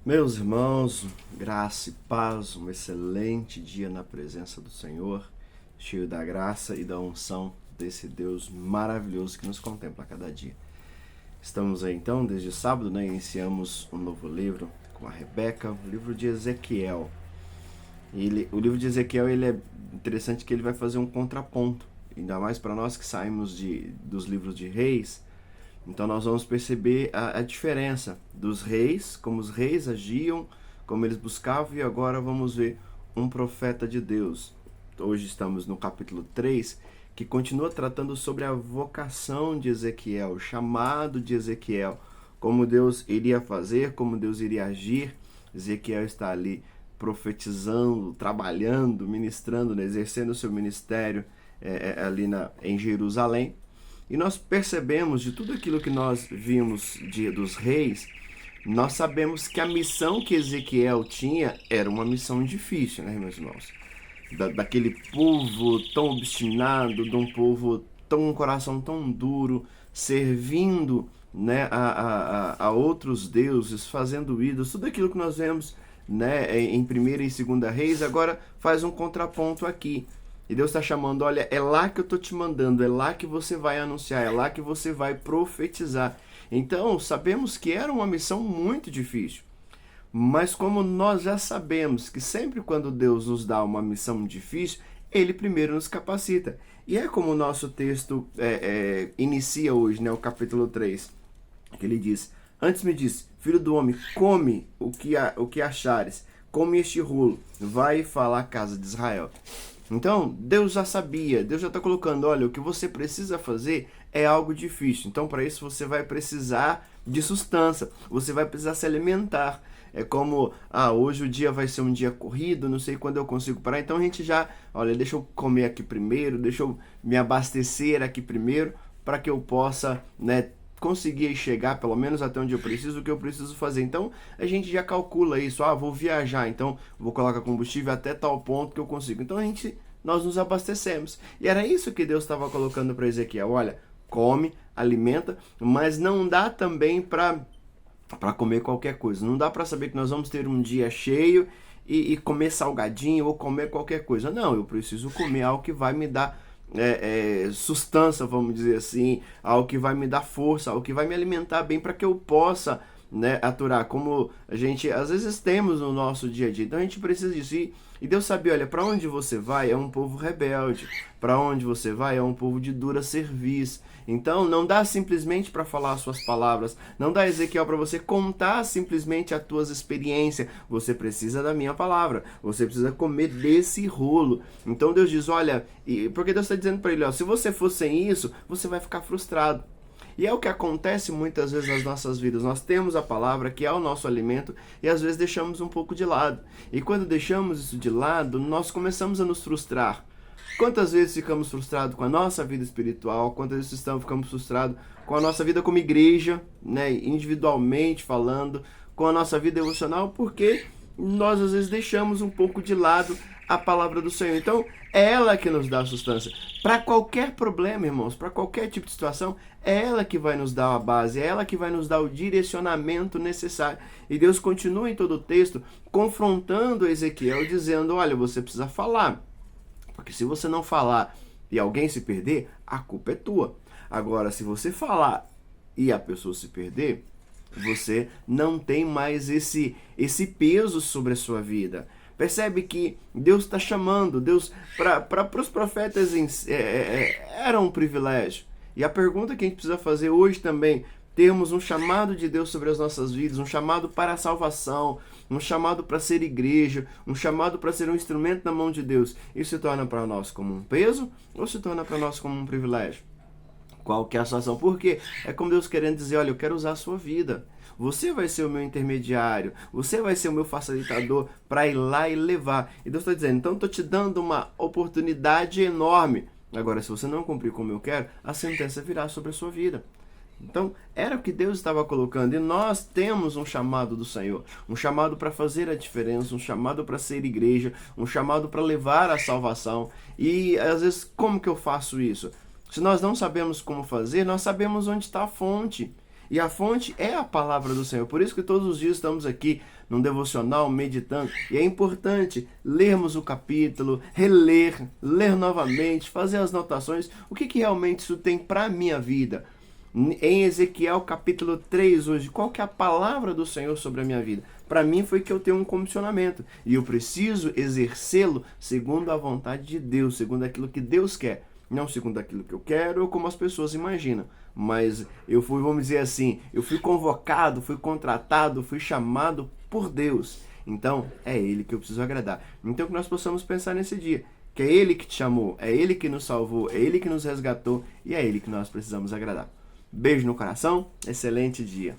Meus irmãos, graça e paz, um excelente dia na presença do Senhor, cheio da graça e da unção desse Deus maravilhoso que nos contempla a cada dia. Estamos aí então, desde sábado, iniciamos um novo livro com a Rebeca, o livro de Ezequiel. O livro de Ezequiel ele é interessante que ele vai fazer um contraponto, ainda mais para nós que saímos dos livros de reis. Então nós vamos perceber a diferença dos reis, como os reis agiam, como eles buscavam, e agora vamos ver um profeta de Deus. Hoje estamos no capítulo 3, que continua tratando sobre a vocação de Ezequiel, o chamado de Ezequiel, como Deus iria fazer, como Deus iria agir. Ezequiel está ali profetizando, trabalhando, ministrando, exercendo o seu ministério em Jerusalém. E nós percebemos de tudo aquilo que nós vimos dos reis, nós sabemos que a missão que Ezequiel tinha era uma missão difícil, né, meus irmãos? Daquele povo tão obstinado, de um povo tão um coração tão duro, servindo, né, a outros deuses, fazendo ídolos, tudo aquilo que nós vemos, né, em 1ª e 2ª Reis, agora faz um contraponto aqui. E Deus está chamando, olha, é lá que eu estou te mandando, é lá que você vai anunciar, é lá que você vai profetizar. Então, sabemos que era uma missão muito difícil. Mas como nós já sabemos que sempre quando Deus nos dá uma missão difícil, Ele primeiro nos capacita. E é como o nosso texto inicia hoje, né, o capítulo 3, que ele diz: Antes me disse, filho do homem, come o que achares, come este rolo, vai falar à casa de Israel. Então, Deus já sabia, Deus já está colocando, olha, o que você precisa fazer é algo difícil. Então, para isso, você vai precisar de sustância, você vai precisar se alimentar. É como, hoje o dia vai ser um dia corrido, não sei quando eu consigo parar. Então, a gente já, olha, deixa eu comer aqui primeiro, deixa eu me abastecer aqui primeiro, para que eu possa, né, conseguir chegar pelo menos até onde eu preciso, o que eu preciso fazer. Então a gente já calcula isso, vou viajar, então vou colocar combustível até tal ponto que eu consigo. Então nós nos abastecemos. E era isso que Deus estava colocando para Ezequiel: olha, come, alimenta, mas não dá também para comer qualquer coisa. Não dá para saber que nós vamos ter um dia cheio e comer salgadinho ou comer qualquer coisa. Não, eu preciso comer algo que vai me dar sustância, vamos dizer assim, algo que vai me dar força, algo que vai me alimentar bem para que eu possa, né, aturar, como a gente às vezes temos no nosso dia a dia. Então a gente precisa disso. E Deus sabia, olha, para onde você vai é um povo rebelde, para onde você vai é um povo de dura cerviz. Então não dá simplesmente para falar as suas palavras, não dá, Ezequiel, para você contar simplesmente as tuas experiências. Você precisa da minha palavra, você precisa comer desse rolo. Então Deus diz, olha, porque Deus está dizendo para ele, ó, se você for sem isso, você vai ficar frustrado. E é o que acontece muitas vezes nas nossas vidas. Nós temos a palavra, que é o nosso alimento, e às vezes deixamos um pouco de lado. E quando deixamos isso de lado, nós começamos a nos frustrar. Quantas vezes ficamos frustrados com a nossa vida espiritual? Quantas vezes ficamos frustrados com a nossa vida como igreja, né, individualmente falando, com a nossa vida devocional, porque nós às vezes deixamos um pouco de lado a palavra do Senhor. Então, é ela que nos dá a sustância. Para qualquer problema, irmãos, para qualquer tipo de situação, é ela que vai nos dar a base, é ela que vai nos dar o direcionamento necessário. E Deus continua em todo o texto confrontando Ezequiel, dizendo, olha, você precisa falar. Porque se você não falar e alguém se perder, a culpa é tua. Agora, se você falar e a pessoa se perder, você não tem mais esse peso sobre a sua vida. Percebe que Deus está chamando, Deus para os profetas era um privilégio. E a pergunta que a gente precisa fazer hoje também, temos um chamado de Deus sobre as nossas vidas, um chamado para a salvação, um chamado para ser igreja, um chamado para ser um instrumento na mão de Deus. Isso se torna para nós como um peso ou se torna para nós como um privilégio? Qual que é a situação? Porque é como Deus querendo dizer, olha, eu quero usar a sua vida. Você vai ser o meu intermediário, você vai ser o meu facilitador para ir lá e levar. E Deus está dizendo, então estou te dando uma oportunidade enorme. Agora, se você não cumprir como eu quero, a sentença virá sobre a sua vida. Então, era o que Deus estava colocando. E nós temos um chamado do Senhor. Um chamado para fazer a diferença, um chamado para ser igreja, um chamado para levar a salvação. E, às vezes, como que eu faço isso? Se nós não sabemos como fazer, nós sabemos onde está a fonte. E a fonte é a palavra do Senhor. Por isso que todos os dias estamos aqui num devocional, meditando. E é importante lermos o capítulo, reler, ler novamente, fazer as anotações. O que realmente isso tem para a minha vida? Em Ezequiel capítulo 3 hoje, qual que é a palavra do Senhor sobre a minha vida? Para mim foi que eu tenho um comissionamento e eu preciso exercê-lo segundo a vontade de Deus, segundo aquilo que Deus quer. Não segundo aquilo que eu quero ou como as pessoas imaginam. Mas eu fui, vamos dizer assim, eu fui convocado, fui contratado, fui chamado por Deus. Então, é Ele que eu preciso agradar. Então, que nós possamos pensar nesse dia, que é Ele que te chamou, é Ele que nos salvou, é Ele que nos resgatou e é Ele que nós precisamos agradar. Beijo no coração, excelente dia.